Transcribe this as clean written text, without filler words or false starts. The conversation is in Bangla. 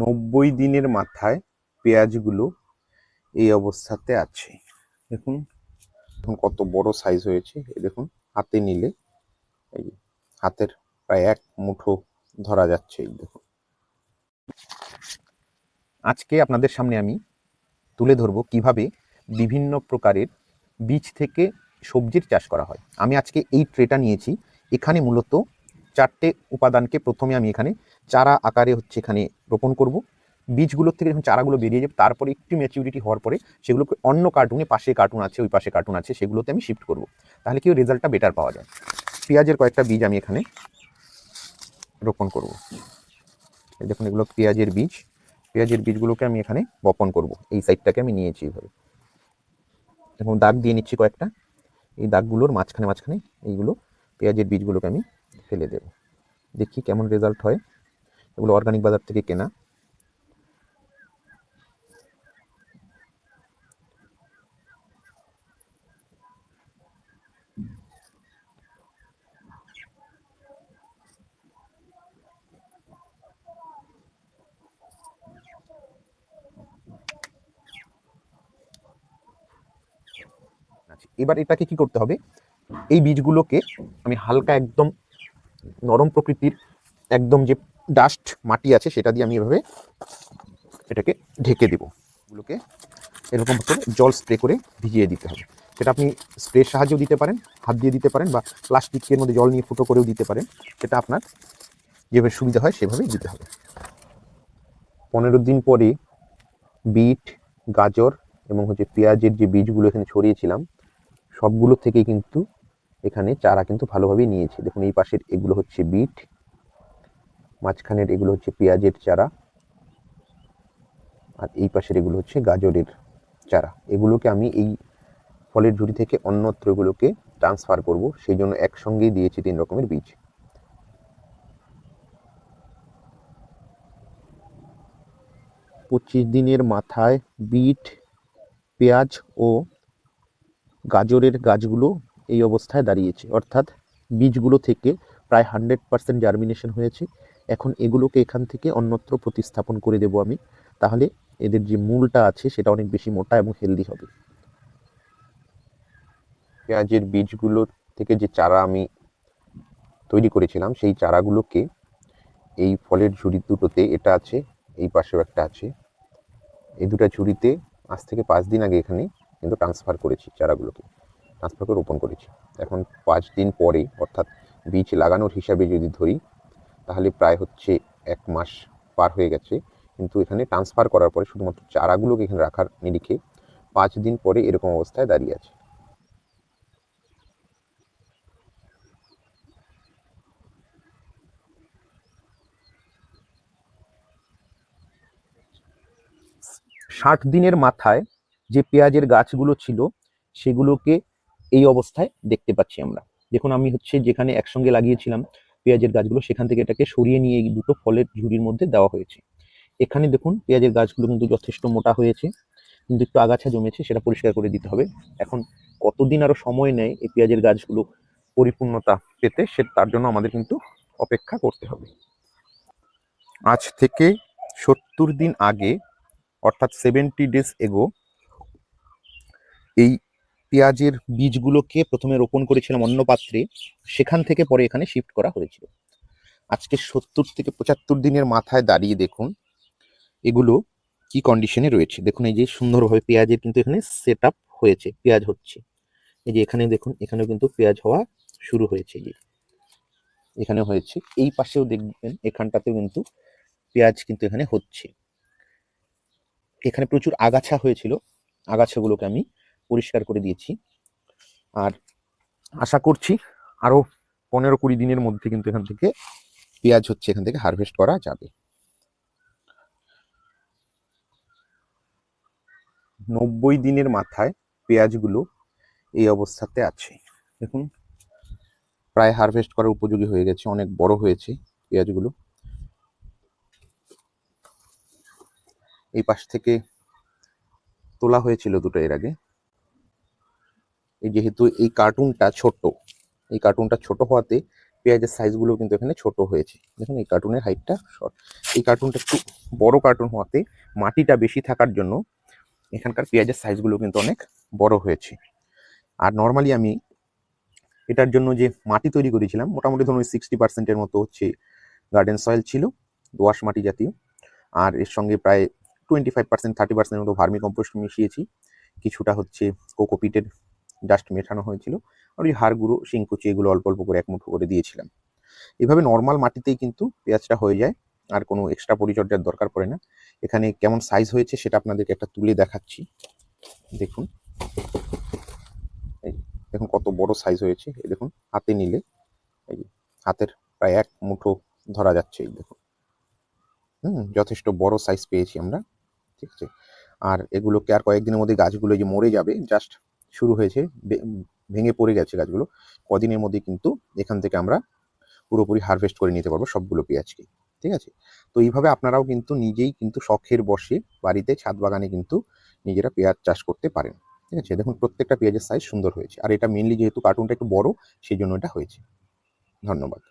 90 দিনের মাথায় পেঁয়াজগুলো এই অবস্থাতে আছে। দেখুন এখন কত বড় সাইজ হয়েছে। এই দেখুন হাতে নিলে এই যে হাতের প্রায় এক মুঠো ধরা যাচ্ছে। এই দেখুন, আজকে আপনাদের সামনে আমি তুলে ধরবো কিভাবে বিভিন্ন প্রকারের বীজ থেকে সবজির চাষ করা হয়। আমি আজকে এই ট্রেটা নিয়েছি। এখানে মূলত 4টে উপাদানকে প্রথমে আমি এখানে চারা আকারে এখানে রোপণ করব। বীজগুলোর থেকে যখন চারাগুলো বেরিয়ে যাবে তারপরে একটু ম্যাচিউরিটি হওয়ার পরে সেগুলোকে অন্য কার্টুনে, পাশে কার্টুন আছে, ওই পাশে কার্টুন আছে, সেগুলোতে আমি শিফট করব। তাহলে কি রেজাল্টটা বেটার পাওয়া যায়। পেঁয়াজের কয়েকটা বীজ আমি এখানে রোপণ করব। দেখুন এগুলো পেঁয়াজের বীজ। পেঁয়াজের বীজগুলোকে আমি এখানে বপন করব। এই সাইডটাকে আমি নিয়েছি এইভাবে এবং দাগ দিয়ে নিচ্ছি কয়েকটা। এই দাগগুলোর মাঝখানে মাঝখানে এইগুলো পেঁয়াজের বীজগুলোকে আমি ফেলে দেব। দেখি কেমন রেজাল্ট হয়। এগুলো অর্গানিক বাজার থেকে কেনা। আচ্ছা, এবার এটাকে কি করতে হবে, এই বীজগুলোকে আমি হালকা একদম নরম প্রকৃতির একদম যে ডাস্ট মাটি আছে সেটা দিয়ে আমি এভাবে এটাকে ঢেকে দেব। এগুলোকে এরকম করে জল স্প্রে করে ভিজিয়ে দিতে হবে। সেটা আপনি স্প্রের সাহায্যেও দিতে পারেন, হাত দিয়ে দিতে পারেন, বা প্লাস্টিকের মধ্যে জল নিয়ে ফুটো করেও দিতে পারেন। সেটা আপনার যেভাবে সুবিধা হয় সেভাবেই দিতে হবে। 15 দিন পরে বিট, গাজর এবং পেঁয়াজের যে বীজগুলো এখানে ছড়িয়েছিলাম সবগুলো থেকে কিন্তু এখানে চারা কিন্তু ভালোভাবেই নিয়েছি। দেখুন এই পাশের এগুলো হচ্ছে বিট, মাঝখানের এগুলো হচ্ছে পেঁয়াজের চারা, আর এই পাশের এগুলো হচ্ছে গাজরের চারা। এগুলোকে আমি এই ফলের ঝুড়ি থেকে অন্যত্র এগুলোকে ট্রান্সফার করব, সেই জন্য একসঙ্গেই দিয়েছি 3 রকমের বীজ। পঁচিশ দিনের মাথায় বিট, পেঁয়াজ ও গাজরের গাছগুলো এই অবস্থায় দাঁড়িয়েছে, অর্থাৎ বীজগুলো থেকে প্রায় 100% জার্মিনেশন হয়েছে। এখন এগুলোকে এখান থেকে অন্যত্র প্রতিস্থাপন করে দেব আমি। তাহলে এদের যে মূলটা আছে সেটা অনেক বেশি মোটা এবং হেলদি হবে। পেঁয়াজের বীজগুলো থেকে যে চারা আমি তৈরি করেছিলাম সেই চারাগুলোকে এই ফলের ঝুড়ি দুটোতে, এটা আছে, এই পাশেও একটা আছে, এই দুটো ঝুড়িতে আজ থেকে 5 দিন আগে এখানে কিন্তু ট্রান্সফার করেছি। চারাগুলোকে ট্রান্সফার করে রোপণ করেছি। এখন 5 দিন পরে, অর্থাৎ বীজ লাগানোর হিসাবে যদি ধরি, তাহলে প্রায় 1 মাস পার হয়ে গেছে। কিন্তু এখানে ট্রান্সফার করার পরে শুধুমাত্র চারাগুলোকে এখানে রাখার নিরিখে 5 দিন পরে এরকম অবস্থায় দাঁড়িয়ে আছে। ষাট দিনের মাথায় যে পেঁয়াজের গাছগুলো ছিল সেগুলোকে এই অবস্থায় দেখতে পাচ্ছি আমরা। দেখুন আমি যেখানে একসঙ্গে লাগিয়েছিলাম পেঁয়াজের গাছগুলো, সেখান থেকে এটাকে সরিয়ে নিয়ে এই দুটো ফলের ঝুড়ির মধ্যে দেওয়া হয়েছে। এখানে দেখুন পেঁয়াজের গাছগুলো কিন্তু যথেষ্ট মোটা হয়েছে, কিন্তু একটু আগাছা জমেছে, সেটা পরিষ্কার করে দিতে হবে। এখন কতদিন আরো সময় নেয় এই পেঁয়াজের গাছগুলো পরিপূর্ণতা পেতে, তার জন্য আমাদের কিন্তু অপেক্ষা করতে হবে। আজ থেকে 70 দিন আগে, অর্থাৎ 70 ডেজ এগো, এই পেঁয়াজের বীজগুলোকে প্রথমে রোপণ করেছিলাম অন্য পাত্রে, সেখান থেকে পরে এখানে শিফট করা হয়েছিল। আজকে 70 থেকে 75 দিনের মাথায় দাঁড়িয়ে দেখুন এগুলো কি কন্ডিশনে রয়েছে। দেখুন এই যে সুন্দরভাবে পেঁয়াজের কিন্তু এখানে সেট আপ হয়েছে, পেঁয়াজ হচ্ছে। এই যে এখানে দেখুন, এখানেও কিন্তু পেঁয়াজ হওয়া শুরু হয়েছে, যে এখানে হয়েছে, এই পাশেও দেখবেন এখানটাতেও কিন্তু পেঁয়াজ কিন্তু এখানে হচ্ছে। এখানে প্রচুর আগাছা হয়েছিল, আগাছাগুলোকে আমি পরিষ্কার করে দিয়েছি। আর আশা করছি আরো 15-20 দিনের মধ্যে কিন্তু এখান থেকে পেঁয়াজ এখান থেকে হারভেস্ট করা যাবে। 90 দিনের মাথায় পেঁয়াজগুলো এই অবস্থাতে আছে। দেখুন প্রায় হারভেস্ট করার উপযোগী হয়ে গেছে, অনেক বড় হয়েছে পেঁয়াজগুলো। এই পাশ থেকে তোলা হয়েছিল দুটো এর আগে। এই যেহেতু এই কার্টুনটা ছোট, এই কার্টুনটা ছোট হওয়াতে পেঁয়াজের সাইজগুলো কিন্তু এখানে ছোট হয়েছে। দেখুন এই কার্টুনের হাইটটা শর্ট, এই কার্টুনটা একটু বড় কার্টুন হওয়াতে মাটিটা বেশি থাকার জন্য এখানকার পেঁয়াজের সাইজগুলো কিন্তু অনেক বড় হয়েছে। আর নর্মালি আমি এটার জন্য যে মাটি তৈরি করেছিলাম মোটামুটি ধরুন 60% মতো হচ্ছে গার্ডেন সয়েল ছিল, দোআঁশ মাটি জাতীয়, আর এর সঙ্গে প্রায় 25% 30% মতো ভার্মি কম্পোস্ট মিশিয়েছি, কিছুটা হচ্ছে কোকোপিটের ডাস্ট মেশানো হয়েছিল, আর ওই হাড় গুঁড়ো শিংকুচি এগুলো অল্প অল্প করে 1 মুঠো করে দিয়েছিলাম। এভাবে নর্মাল মাটিতেই কিন্তু পেঁয়াজটা হয়ে যায়, আর কোনো এক্সট্রা পরিচর্যার দরকার পড়ে না। এখানে কেমন সাইজ হয়েছে সেটা আপনাদেরকে একটা তুলে দেখাচ্ছি। দেখুন, এই দেখুন কত বড় সাইজ হয়েছে। এই দেখুন হাতে নিলে এই হাতের প্রায় 1 মুঠো ধরা যাচ্ছে। এই দেখুন, যথেষ্ট বড় সাইজ পেয়েছি আমরা, ঠিক আছে। আর এগুলোকে আর কয়েকদিনের মধ্যে গাছগুলো যে মরে যাবে, জাস্ট শুরু হয়েছে, ভেঙে পড়ে গেছে গাছগুলো, কদিনের মধ্যে কিন্তু এখান থেকে আমরা পুরোপুরি হারভেস্ট করে নিতে পারবো সবগুলো পেঁয়াজকে, ঠিক আছে। তো এইভাবে আপনারাও কিন্তু নিজেই কিন্তু শখের বসে বাড়িতে ছাদ বাগানে কিন্তু নিজেরা পেঁয়াজ চাষ করতে পারেন, ঠিক আছে। দেখুন প্রত্যেকটা পেঁয়াজের সাইজ সুন্দর হয়েছে, আর এটা মেনলি যেহেতু কার্টুনটা একটু বড় সেই জন্য এটা হয়েছে। ধন্যবাদ।